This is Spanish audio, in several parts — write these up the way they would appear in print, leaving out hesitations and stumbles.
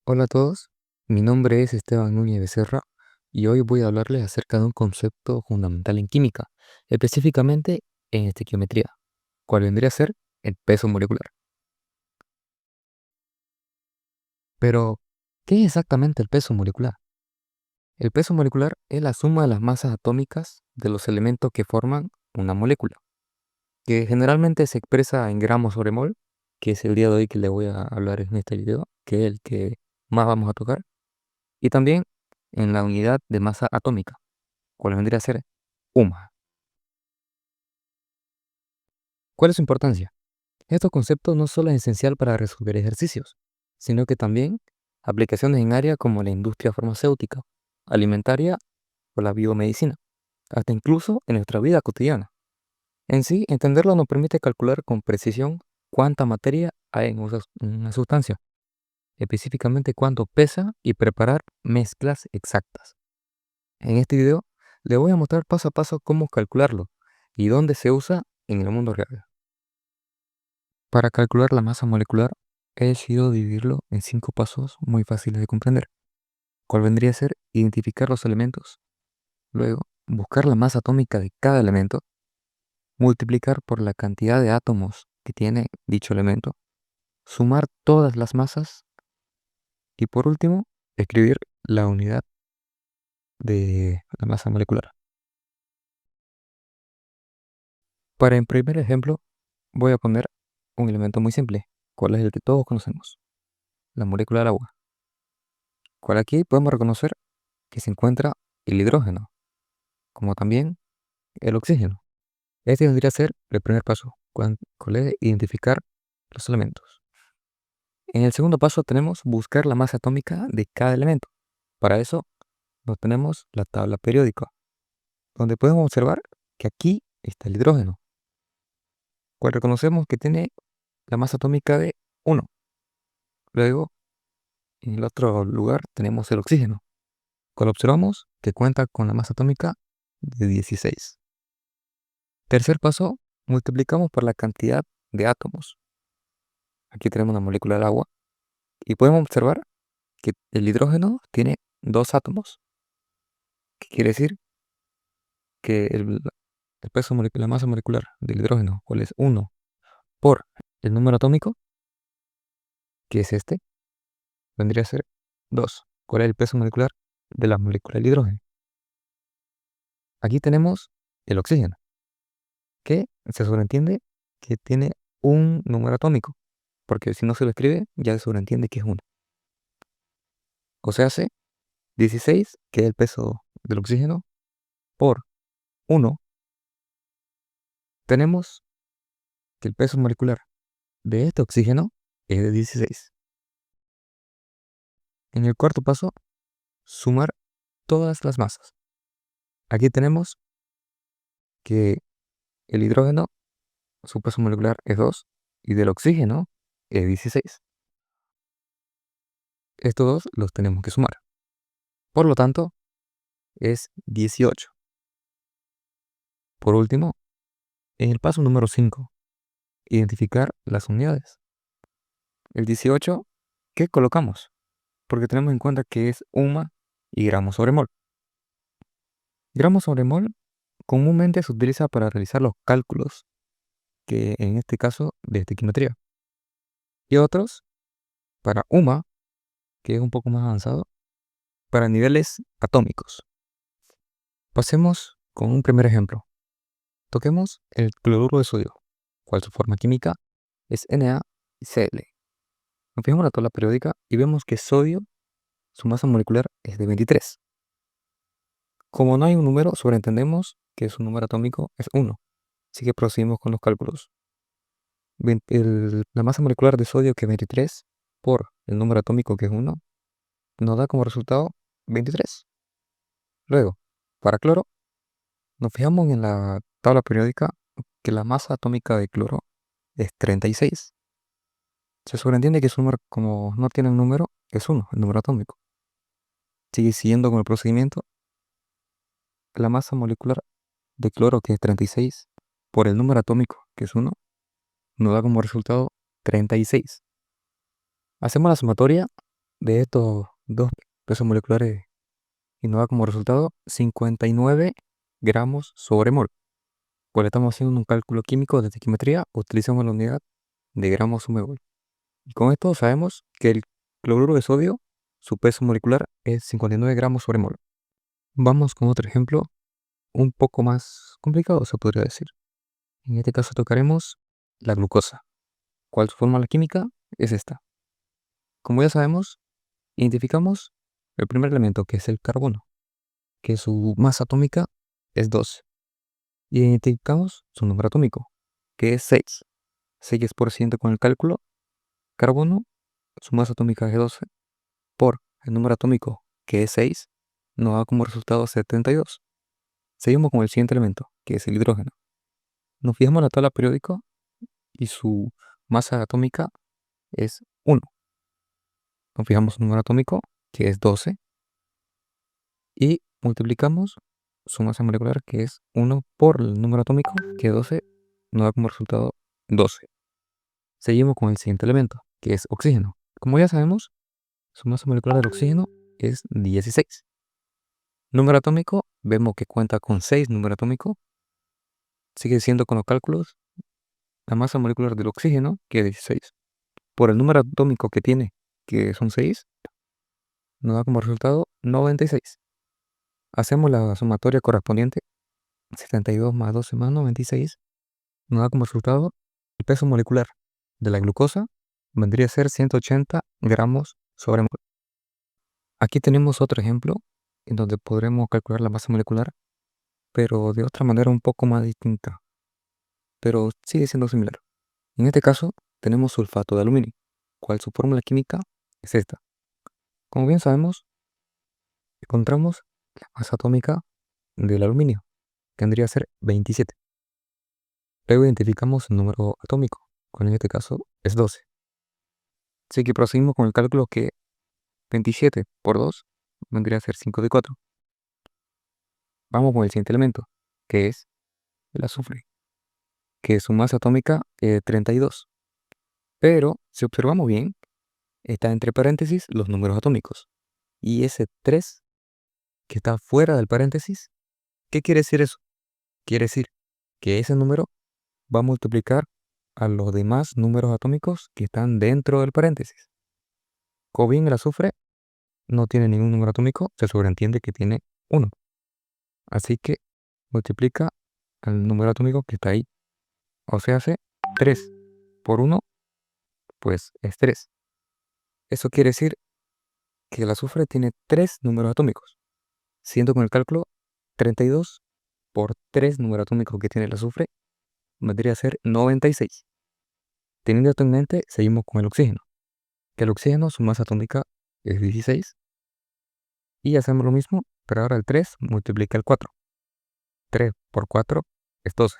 Hola a todos, mi nombre es Esteban Núñez Becerra y hoy voy a hablarles acerca de un concepto fundamental en química, específicamente en estequiometría, cuál vendría a ser el peso molecular. Pero, ¿qué es exactamente el peso molecular? El peso molecular es la suma de las masas atómicas de los elementos que forman una molécula, que generalmente se expresa en gramos sobre mol, que es el día de hoy que le voy a hablar en este video, que es el que más vamos a tocar, y también en la unidad de masa atómica, cuál vendría a ser UMA. ¿Cuál es su importancia? Estos conceptos no solo es esencial para resolver ejercicios, sino que también aplicaciones en áreas como la industria farmacéutica, alimentaria o la biomedicina, hasta incluso en nuestra vida cotidiana. En sí, entenderlo nos permite calcular con precisión cuánta materia hay en una sustancia, específicamente cuánto pesa y preparar mezclas exactas. En este video le voy a mostrar paso a paso cómo calcularlo y dónde se usa en el mundo real. Para calcular la masa molecular, he decidido dividirlo en 5 pasos muy fáciles de comprender. ¿Cuál vendría a ser? Identificar los elementos, luego buscar la masa atómica de cada elemento, multiplicar por la cantidad de átomos que tiene dicho elemento, sumar todas las masas y por último, escribir la unidad de la masa molecular. Para el primer ejemplo, voy a poner un elemento muy simple, ¿cuál es el que todos conocemos? La molécula del agua. ¿Cuál aquí podemos reconocer que se encuentra el hidrógeno, como también el oxígeno? Este vendría a ser el primer paso, cuál es identificar los elementos. En el segundo paso tenemos buscar la masa atómica de cada elemento. Para eso nos tenemos la tabla periódica, donde podemos observar que aquí está el hidrógeno, cual reconocemos que tiene la masa atómica de 1. Luego, en el otro lugar tenemos el oxígeno, cual observamos que cuenta con la masa atómica de 16. Tercer paso, multiplicamos por la cantidad de átomos. Aquí tenemos una molécula del agua y podemos observar que el hidrógeno tiene 2 átomos, que quiere decir que el peso molecular, la masa molecular del hidrógeno, ¿cuál es? 1 por el número atómico, que es este, vendría a ser 2. ¿Cuál es el peso molecular de la molécula del hidrógeno? Aquí tenemos el oxígeno, que se sobreentiende que tiene un número atómico, porque si no se lo escribe, ya se sobreentiende que es 1. O sea, hace 16, que es el peso del oxígeno, por 1, tenemos que el peso molecular de este oxígeno es de 16. En el cuarto paso, sumar todas las masas. Aquí tenemos que el hidrógeno, su peso molecular es 2 y del oxígeno es 16. Estos dos los tenemos que sumar. Por lo tanto, es 18. Por último, en el paso número 5, identificar las unidades. El 18, ¿qué colocamos? Porque tenemos en cuenta que es UMA y gramos sobre mol. Gramos sobre mol comúnmente se utiliza para realizar los cálculos, que en este caso de estequiometría, y otros para UMA, que es un poco más avanzado, para niveles atómicos. Pasemos con un primer ejemplo. Toquemos el cloruro de sodio, cual su forma química es NaCl. Nos fijamos en la tabla periódica y vemos que sodio, su masa molecular es de 23. Como no hay un número, sobreentendemos que su número atómico es 1. Así que procedimos con los cálculos. La masa molecular de sodio, que es 23, por el número atómico, que es 1, nos da como resultado 23. Luego, para cloro, nos fijamos en la tabla periódica que la masa atómica de cloro es 36. Se sobreentiende que su número, como no tiene un número, es 1, el número atómico. Sigue siguiendo con el procedimiento. La masa molecular de cloro, que es 36, por el número atómico, que es 1, nos da como resultado 36. Hacemos la sumatoria de estos dos pesos moleculares y nos da como resultado 59 gramos sobre mol. Cuando estamos haciendo un cálculo químico de estequiometría, utilizamos la unidad de gramos sobre mol. Y con esto sabemos que el cloruro de sodio, su peso molecular es 59 gramos sobre mol. Vamos con otro ejemplo un poco más complicado, se podría decir. En este caso tocaremos la glucosa. ¿Cuál su fórmula química? Es esta. Como ya sabemos, identificamos el primer elemento, que es el carbono, que su masa atómica es 12. Y identificamos su número atómico, que es 6. 6% con el cálculo. Carbono, su masa atómica es 12, por el número atómico, que es 6, nos da como resultado 72. Seguimos con el siguiente elemento, que es el hidrógeno. Nos fijamos en la tabla periódica y su masa atómica es 1. Nos fijamos en el número atómico, que es 12, y multiplicamos su masa molecular, que es 1 por el número atómico, que es 12, nos da como resultado 12. Seguimos con el siguiente elemento, que es oxígeno. Como ya sabemos, su masa molecular del oxígeno es 16. Número atómico, vemos que cuenta con 6 número atómico. Sigue siendo con los cálculos la masa molecular del oxígeno, que es 16, por el número atómico que tiene, que son 6, nos da como resultado 96. Hacemos la sumatoria correspondiente, 72 más 12 más 96, nos da como resultado el peso molecular de la glucosa vendría a ser 180 gramos sobre mol. Aquí tenemos otro ejemplo en donde podremos calcular la masa molecular, pero de otra manera un poco más distinta, pero sigue siendo similar. En este caso tenemos sulfato de aluminio, cual su fórmula química es esta. Como bien sabemos, encontramos la masa atómica del aluminio, que vendría a ser 27. Luego identificamos el número atómico, cual en este caso es 12. Así que proseguimos con el cálculo, que 27 por 2 vendría a ser 54. Vamos con el siguiente elemento, que es el azufre, que su masa atómica es 32. Pero si observamos bien, está entre paréntesis los números atómicos. Y ese 3 que está fuera del paréntesis, ¿qué quiere decir eso? Quiere decir que ese número va a multiplicar a los demás números atómicos que están dentro del paréntesis. Como bien el azufre no tiene ningún número atómico, se sobreentiende que tiene 1. Así que multiplica al número atómico que está ahí. O sea, hace 3 por 1, pues es 3. Eso quiere decir que el azufre tiene 3 números atómicos, siendo con el cálculo 32 por 3 números atómicos que tiene el azufre vendría a ser 96. Teniendo esto en mente, seguimos con el oxígeno, que el oxígeno su masa atómica es 16, y hacemos lo mismo, pero ahora el 3 multiplica el 4. 3 por 4 es 12.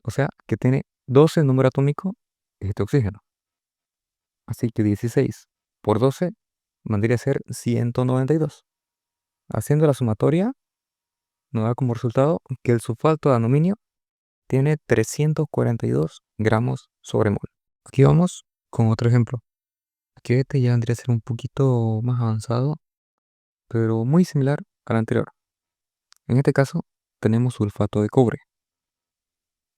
O sea que tiene 12 número atómico este oxígeno. Así que 16 por 12 vendría a ser 192. Haciendo la sumatoria, nos da como resultado que el sulfato de aluminio tiene 342 gramos sobre mol. Aquí vamos con otro ejemplo. Aquí este ya vendría a ser un poquito más avanzado, pero muy similar al anterior. En este caso, tenemos sulfato de cobre,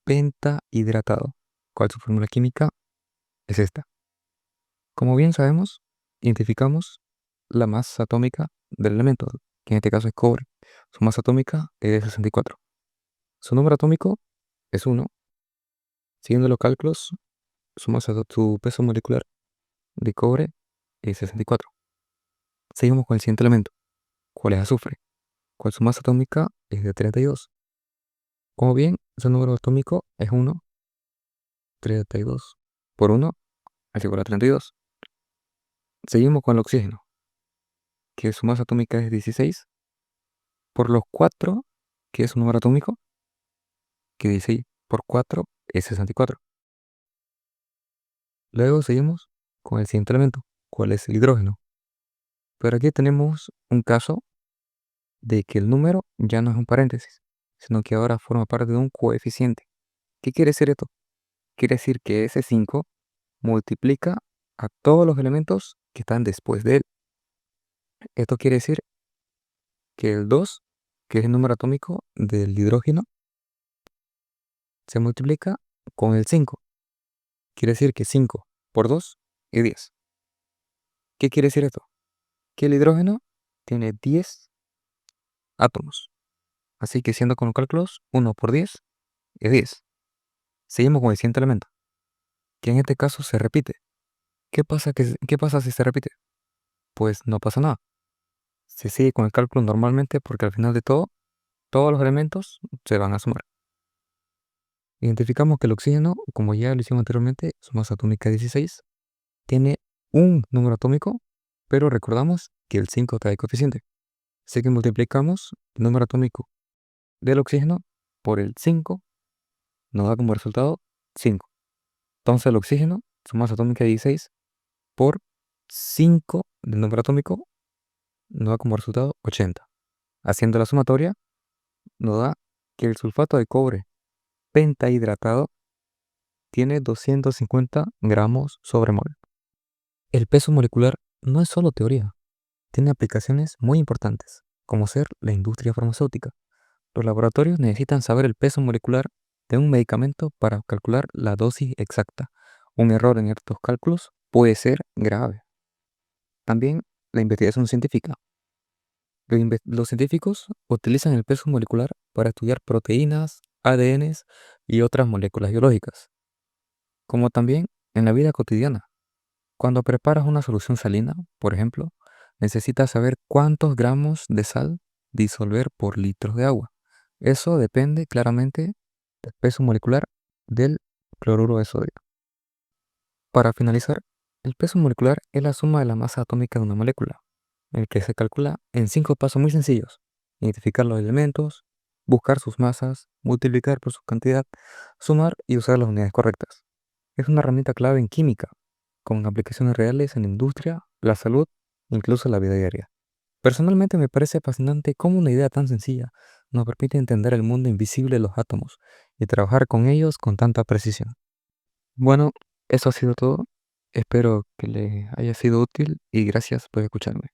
pentahidratado. ¿Cuál su fórmula química? Es esta. Como bien sabemos, identificamos la masa atómica del elemento, que en este caso es cobre. Su masa atómica es 64. Su número atómico es 1. Siguiendo los cálculos, su peso molecular de cobre es 64. Seguimos con el siguiente elemento, ¿cuál es azufre? ¿Cuál su masa atómica es de 32? Como bien, su número atómico es 1. 32 por 1 es igual a 32. Seguimos con el oxígeno, que su masa atómica es 16, por los 4, que es su número atómico, que 16 por 4 es 64. Luego seguimos con el siguiente elemento, ¿cuál es el hidrógeno? Pero aquí tenemos un caso de que el número ya no es un paréntesis, sino que ahora forma parte de un coeficiente. ¿Qué quiere decir esto? Quiere decir que ese 5 multiplica a todos los elementos que están después de él. Esto quiere decir que el 2, que es el número atómico del hidrógeno, se multiplica con el 5. Quiere decir que 5 por 2 es 10. ¿Qué quiere decir esto? Que el hidrógeno tiene 10 átomos. Así que siendo con los cálculos, 1 por 10 es 10. Seguimos con el siguiente elemento, que en este caso se repite. ¿Qué pasa si se repite? Pues no pasa nada. Se sigue con el cálculo normalmente porque al final de todo, todos los elementos se van a sumar. Identificamos que el oxígeno, como ya lo hicimos anteriormente, su masa atómica es 16, tiene un número atómico, pero recordamos que el 5 trae coeficiente. Así que multiplicamos el número atómico del oxígeno por el 5, nos da como resultado 5. Entonces el oxígeno, su masa atómica es 16, por 5 del número atómico, nos da como resultado 80. Haciendo la sumatoria, nos da que el sulfato de cobre pentahidratado tiene 250 gramos sobre mol. El peso molecular no es solo teoría, tiene aplicaciones muy importantes, como ser la industria farmacéutica. Los laboratorios necesitan saber el peso molecular de un medicamento para calcular la dosis exacta. Un error en estos cálculos puede ser grave. También la investigación científica. Los científicos utilizan el peso molecular para estudiar proteínas, ADNs y otras moléculas biológicas, como también en la vida cotidiana. Cuando preparas una solución salina, por ejemplo, necesitas saber cuántos gramos de sal disolver por litros de agua. Eso depende claramente del peso molecular del cloruro de sodio. Para finalizar, el peso molecular es la suma de la masa atómica de una molécula, el que se calcula en 5 pasos muy sencillos: identificar los elementos, buscar sus masas, multiplicar por su cantidad, sumar y usar las unidades correctas. Es una herramienta clave en química, con aplicaciones reales en la industria, la salud, incluso la vida diaria. Personalmente me parece fascinante cómo una idea tan sencilla nos permite entender el mundo invisible de los átomos y trabajar con ellos con tanta precisión. Bueno, eso ha sido todo. Espero que les haya sido útil y gracias por escucharme.